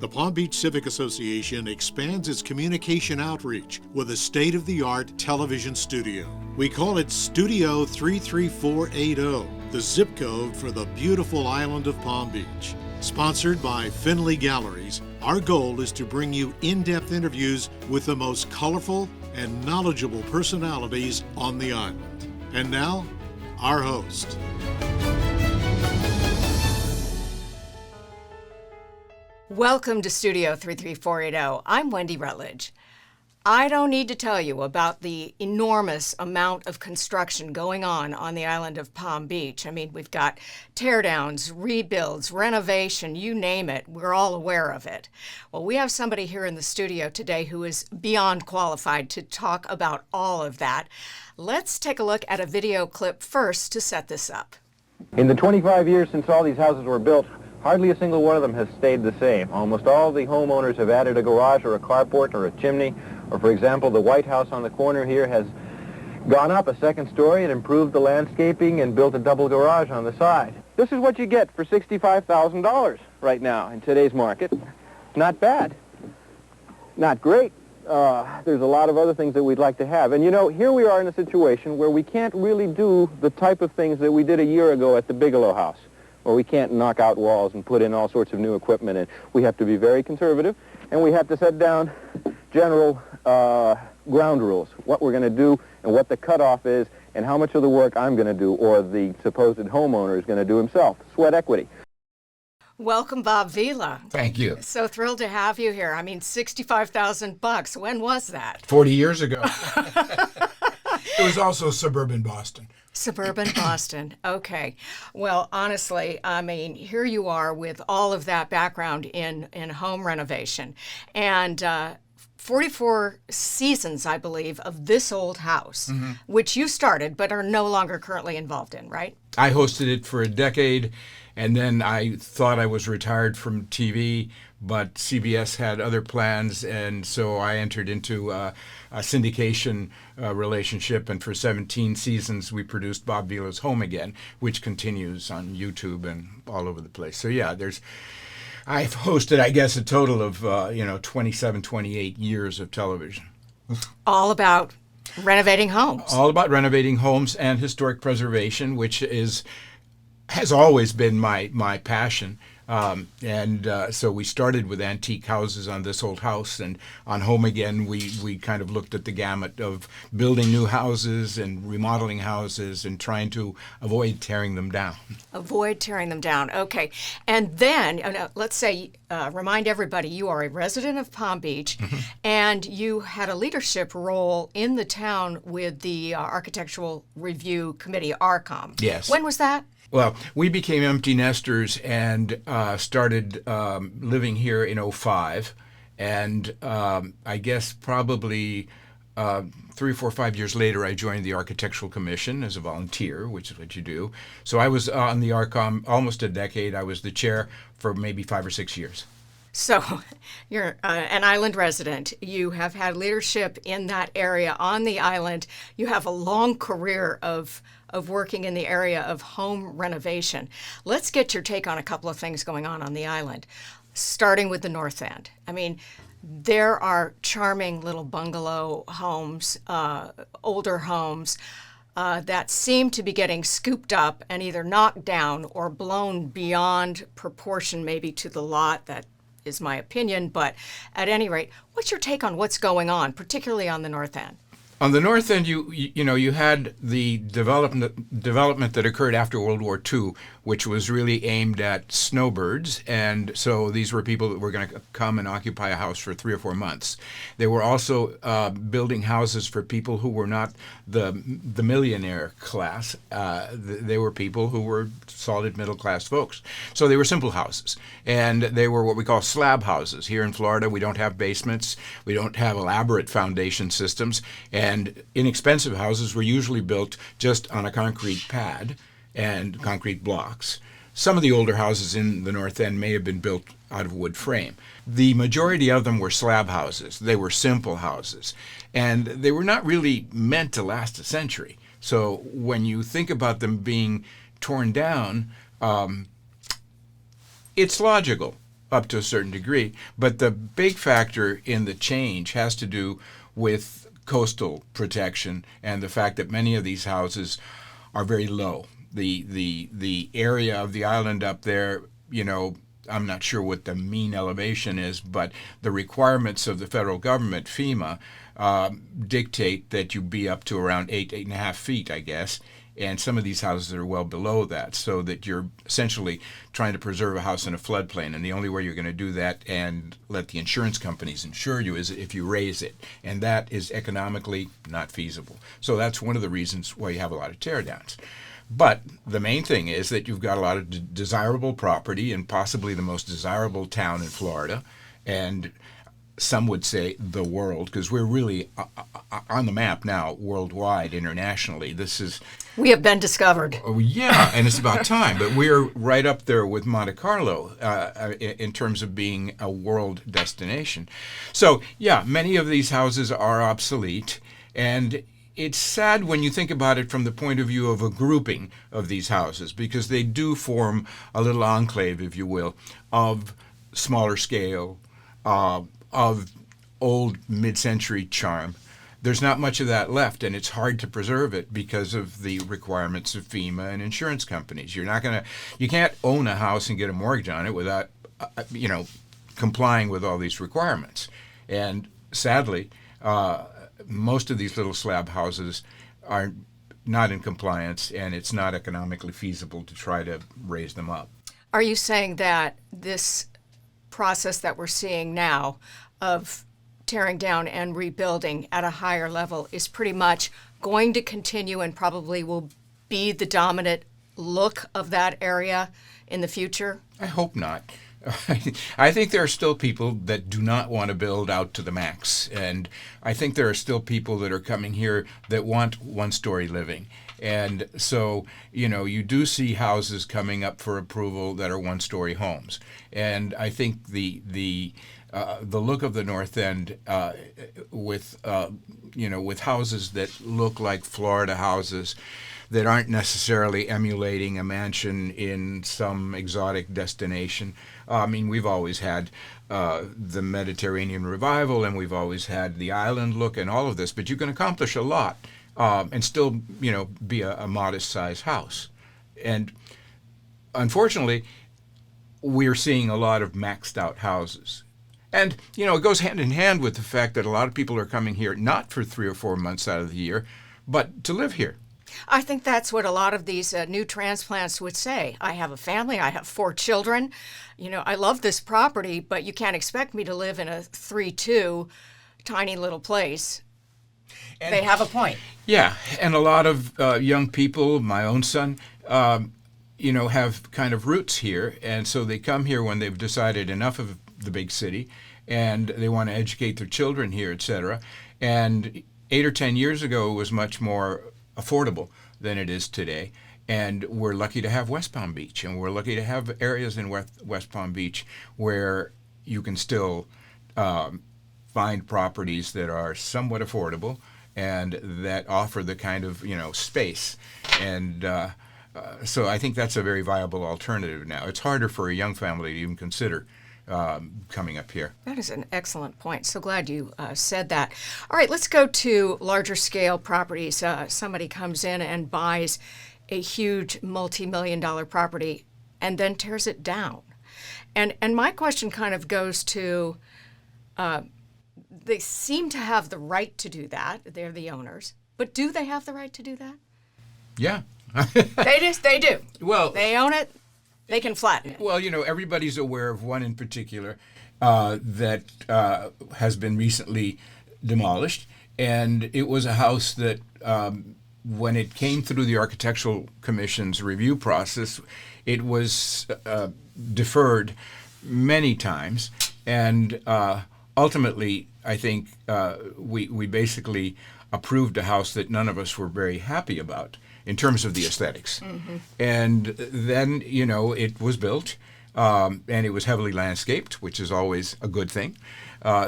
The Palm Beach Civic Association expands its communication outreach with a state-of-the-art television studio. We call it Studio 33480, the zip code for the beautiful island of Palm Beach. Sponsored by Finley Galleries, our goal is to bring you in-depth interviews with the most colorful and knowledgeable personalities on the island. And now, our host. Welcome to Studio 33480. I'm Wendy Rutledge. I don't need to tell you about the enormous amount of construction going on the island of Palm Beach. I mean, we've got teardowns, rebuilds, renovation, you name it. We're all aware of it. Well, we have somebody here in the studio today who is beyond qualified to talk about all of that. Let's take a look at a video clip first to set this up. In the 25 years since all these houses were built, hardly a single one of them has stayed the same. Almost all the homeowners have added a garage or a carport or a chimney. Or, for example, the White House on the corner here has gone up a second story and improved the landscaping and built a double garage on the side. This is what you get for $65,000 right now in today's market. Not bad. Not great. There's a lot of other things that we'd like to have. And, you know, here we are in a situation where we can't really do the type of things that we did a year ago at the Bigelow House, where we can't knock out walls and put in all sorts of new equipment. And we have to be very conservative, and we have to set down general ground rules, what we're going to do and what the cutoff is and how much of the work I'm going to do or the supposed homeowner is going to do himself. Sweat equity. Welcome, Bob Vila. Thank you. So thrilled to have you here. I mean, $65,000. When was that? 40 years ago. It was also suburban Boston. Suburban Boston. Okay. Well, honestly, I mean, here you are with all of that background in home renovation. And 44 seasons, I believe, of This Old House, which you started but are no longer currently involved in, right? I hosted it for a decade, and then I thought I was retired from TV, but CBS had other plans, and so I entered into a syndication relationship, and for 17 seasons we produced Bob Vila's Home Again, which continues on YouTube and all over the place. So yeah, I've hosted, I guess, a total of 27, 28 years of television. All about renovating homes. All about renovating homes and historic preservation, which has always been my passion. So we started with antique houses on This Old House, and on Home Again we kind of looked at the gamut of building new houses and remodeling houses and trying to avoid tearing them down. Avoid tearing them down. Okay. And then, let's say, remind everybody, you are a resident of Palm Beach, and you had a leadership role in the town with the Architectural Review Committee, ARCOM. Yes. When was that? Well, we became empty nesters and started living here in '05, and I guess probably 3, 4, 5 years later, I joined the Architectural Commission as a volunteer, which is what you do. So I was on the ARCOM almost a decade. I was the chair for maybe 5 or 6 years. So you're an island resident. You have had leadership in that area on the island. You have a long career of working in the area of home renovation. Let's get your take on a couple of things going on the island, starting with the North End. I mean, there are charming little bungalow homes, older homes, that seem to be getting scooped up and either knocked down or blown beyond proportion maybe to the lot. That is my opinion, but at any rate, what's your take on what's going on, particularly on the North End? On the North End, you had the development that occurred after World War II, which was really aimed at snowbirds, and so these were people that were going to come and occupy a house for 3 or 4 months. They were also building houses for people who were not the millionaire class. They were people who were solid middle class folks. So they were simple houses, and they were what we call slab houses. Here in Florida, we don't have basements, we don't have elaborate foundation systems, and inexpensive houses were usually built just on a concrete pad and concrete blocks. Some of the older houses in the North End may have been built out of wood frame. The majority of them were slab houses. They were simple houses, and they were not really meant to last a century. So when you think about them being torn down, it's logical. up to a certain degree. But the big factor in the change has to do with coastal protection and the fact that many of these houses are very low. The area of the island up there, I'm not sure what the mean elevation is, but the requirements of the federal government, FEMA, dictate that you be up to around 8.5 feet, I guess. And some of these houses are well below that, so that you're essentially trying to preserve a house in a floodplain. And the only way you're going to do that and let the insurance companies insure you is if you raise it. And that is economically not feasible. So that's one of the reasons why you have a lot of teardowns. But the main thing is that you've got a lot of desirable property and possibly the most desirable town in Florida. And some would say the world, because we're really on the map now, worldwide, internationally. We have been discovered. Oh, yeah, and it's about time. But we're right up there with Monte Carlo in terms of being a world destination. So, yeah, many of these houses are obsolete, and it's sad when you think about it from the point of view of a grouping of these houses, because they do form a little enclave, if you will, of smaller scale, of old mid-century charm. There's not much of that left, and it's hard to preserve it because of the requirements of FEMA and insurance companies. You can't own a house and get a mortgage on it without, complying with all these requirements. And sadly, most of these little slab houses are not in compliance, and it's not economically feasible to try to raise them up. Are you saying that this process that we're seeing now of tearing down and rebuilding at a higher level is pretty much going to continue and probably will be the dominant look of that area in the future? I hope not. I think there are still people that do not want to build out to the max. And I think there are still people that are coming here that want one-story living. And so, you do see houses coming up for approval that are one-story homes. And I think the look of the North End with houses that look like Florida houses that aren't necessarily emulating a mansion in some exotic destination. We've always had the Mediterranean revival, and we've always had the island look and all of this, but you can accomplish a lot and still, be a modest-sized house. And unfortunately, we're seeing a lot of maxed-out houses. And, it goes hand in hand with the fact that a lot of people are coming here not for 3 or 4 months out of the year, but to live here. I think that's what a lot of these new transplants would say. I have a family. I have 4 children. I love this property, but you can't expect me to live in a 3-2 tiny little place. And they have a point. Yeah, and a lot of young people, my own son, have kind of roots here, and so they come here when they've decided enough of the big city, and they want to educate their children here, etc. And 8 or 10 years ago, it was much more affordable than it is today. And we're lucky to have West Palm Beach, and we're lucky to have areas in West Palm Beach where you can still find properties that are somewhat affordable and that offer the kind of space. And so I think that's a very viable alternative now. It's harder for a young family to even consider coming up here. That is an excellent point. So glad you said that. All right, let's go to larger scale properties. Somebody comes in and buys a huge multi-million-dollar property and then tears it down. And my question kind of goes to, they seem to have the right to do that. They're the owners. But do they have the right to do that? Yeah. They do. Well, they own it. They can flatten it. Well, everybody's aware of one in particular that has been recently demolished. And it was a house that, when it came through the Architectural Commission's review process, it was deferred many times. And ultimately, I think we basically approved a house that none of us were very happy about in terms of the aesthetics. Mm-hmm. And then, it was built. and it was heavily landscaped, which is always a good thing.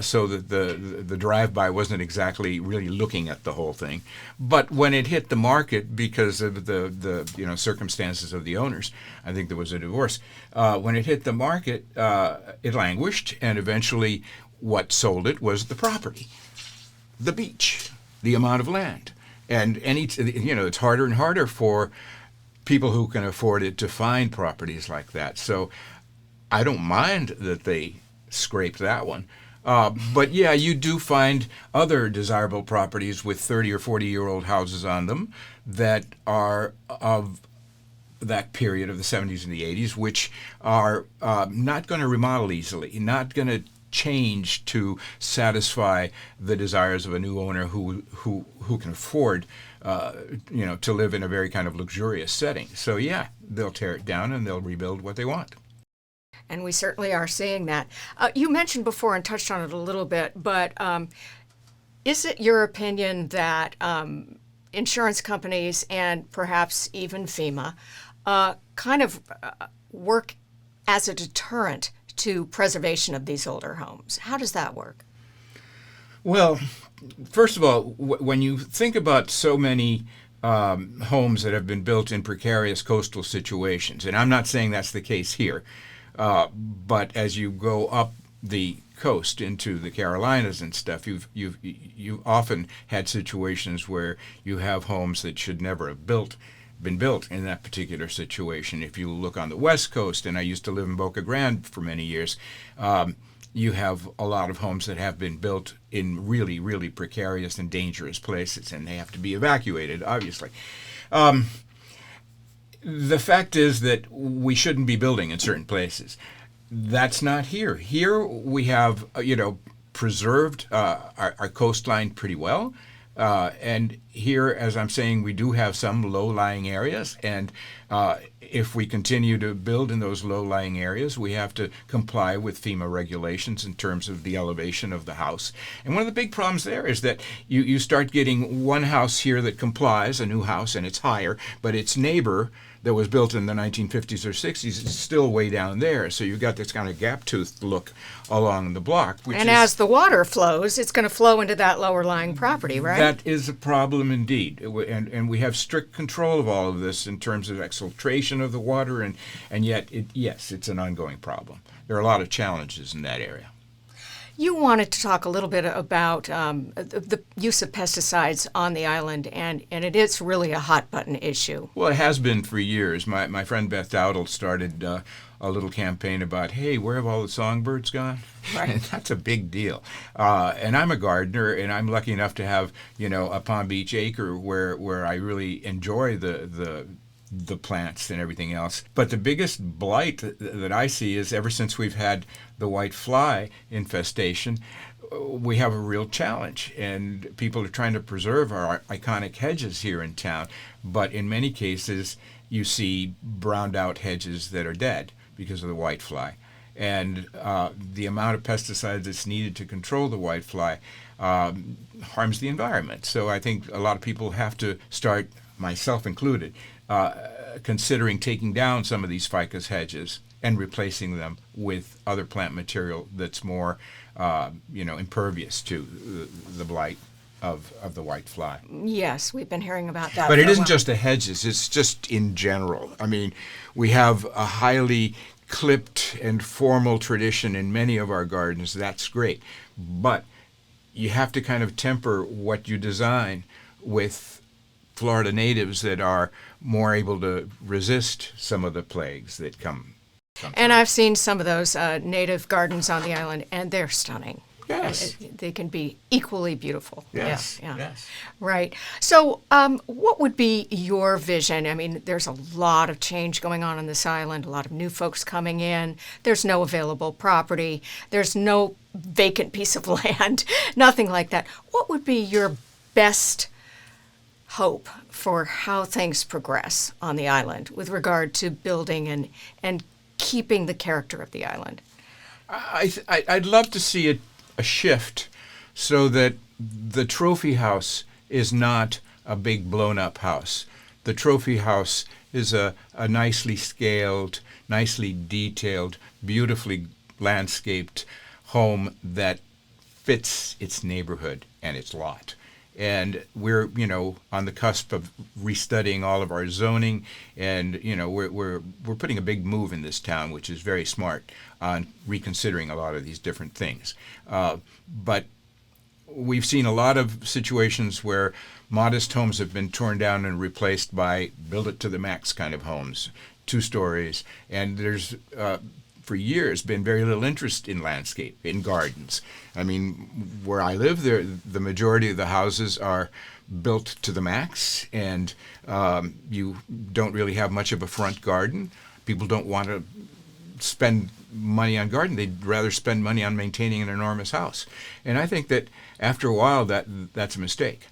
So that the drive-by wasn't exactly really looking at the whole thing. But when it hit the market, because of the circumstances of the owners, I think there was a divorce. When it hit the market, it languished, and eventually what sold it was the property, the beach, the amount of land. And it's harder and harder for people who can afford it to find properties like that. So I don't mind that they scraped that one. But yeah, you do find other desirable properties with 30 or 40-year-old houses on them that are of that period of the 70s and the 80s, which are not going to remodel easily, not going to change to satisfy the desires of a new owner who can afford to live in a very kind of luxurious setting. So yeah, they'll tear it down and they'll rebuild what they want. And we certainly are seeing that. You mentioned before and touched on it a little bit, but is it your opinion that insurance companies and perhaps even FEMA kind of work as a deterrent to preservation of these older homes? How does that work? Well, first of all, when you think about so many homes that have been built in precarious coastal situations, and I'm not saying that's the case here, but as you go up the coast into the Carolinas and stuff, you've often had situations where you have homes that should never have been built in that particular situation. If you look on the West Coast, and I used to live in Boca Grande for many years, you have a lot of homes that have been built in really, really precarious and dangerous places, and they have to be evacuated, obviously. The fact is that we shouldn't be building in certain places. That's not here. Here we have, preserved our coastline pretty well. And here, as I'm saying, we do have some low-lying areas. And if we continue to build in those low-lying areas, we have to comply with FEMA regulations in terms of the elevation of the house. And one of the big problems there is that you start getting one house here that complies, a new house, and it's higher, but its neighbor that was built in the 1950s or 60s is still way down there. So you've got this kind of gap-toothed look along the block. And as the water flows, it's going to flow into that lower-lying property, right? That is a problem indeed. And we have strict control of all of this in terms of exfiltration of the water, and yet, it's an ongoing problem. There are a lot of challenges in that area. You wanted to talk a little bit about the use of pesticides on the island, and it is really a hot-button issue. Well, it has been for years. My friend Beth Dowdle started a little campaign about, hey, where have all the songbirds gone? Right. And that's a big deal. And I'm a gardener, and I'm lucky enough to have, a Palm Beach acre where I really enjoy the plants and everything else. But the biggest blight that I see is ever since we've had the white fly infestation, we have a real challenge. And people are trying to preserve our iconic hedges here in town. But in many cases, you see browned out hedges that are dead because of the white fly. And the amount of pesticides that's needed to control the white fly harms the environment. So I think a lot of people have to start, myself included, considering taking down some of these ficus hedges and replacing them with other plant material that's more, impervious to the blight of the white fly. Yes, we've been hearing about that. But it isn't just the hedges, it's just in general. I mean, we have a highly clipped and formal tradition in many of our gardens. That's great. But you have to kind of temper what you design with Florida natives that are more able to resist some of the plagues that come. And I've seen some of those native gardens on the island, and they're stunning. Yes. They can be equally beautiful. Yes. Yeah. Yes. Right. So what would be your vision? I mean, there's a lot of change going on this island, a lot of new folks coming in. There's no available property. There's no vacant piece of land, nothing like that. What would be your best hope for how things progress on the island with regard to building and keeping the character of the island? I'd love to see a shift so that the trophy house is not a big blown up house. the trophy house is a nicely scaled, nicely detailed, beautifully landscaped home that fits its neighborhood and its lot. And we're, on the cusp of restudying all of our zoning, and we're putting a big move in this town, which is very smart, on reconsidering a lot of these different things. But we've seen a lot of situations where modest homes have been torn down and replaced by build it to the max kind of homes, 2 stories, and there's for years been very little interest in landscape, in gardens. I mean, where I live, the majority of the houses are built to the max, and you don't really have much of a front garden. People don't want to spend money on garden. They'd rather spend money on maintaining an enormous house. And I think that after a while, that's a mistake.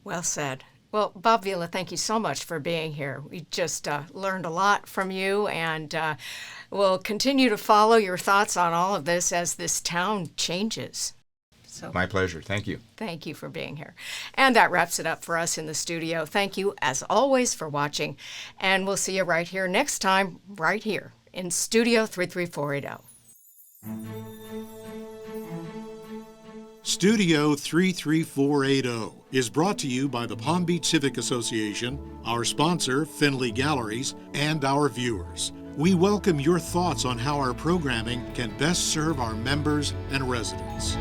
Well said. Well, Bob Vila, thank you so much for being here. We just learned a lot from you, and we'll continue to follow your thoughts on all of this as this town changes. So, my pleasure. Thank you. Thank you for being here. And that wraps it up for us in the studio. Thank you, as always, for watching, and we'll see you right here next time, right here in Studio 33480. Studio 33480 is brought to you by the Palm Beach Civic Association, our sponsor, Finley Galleries, and our viewers. We welcome your thoughts on how our programming can best serve our members and residents.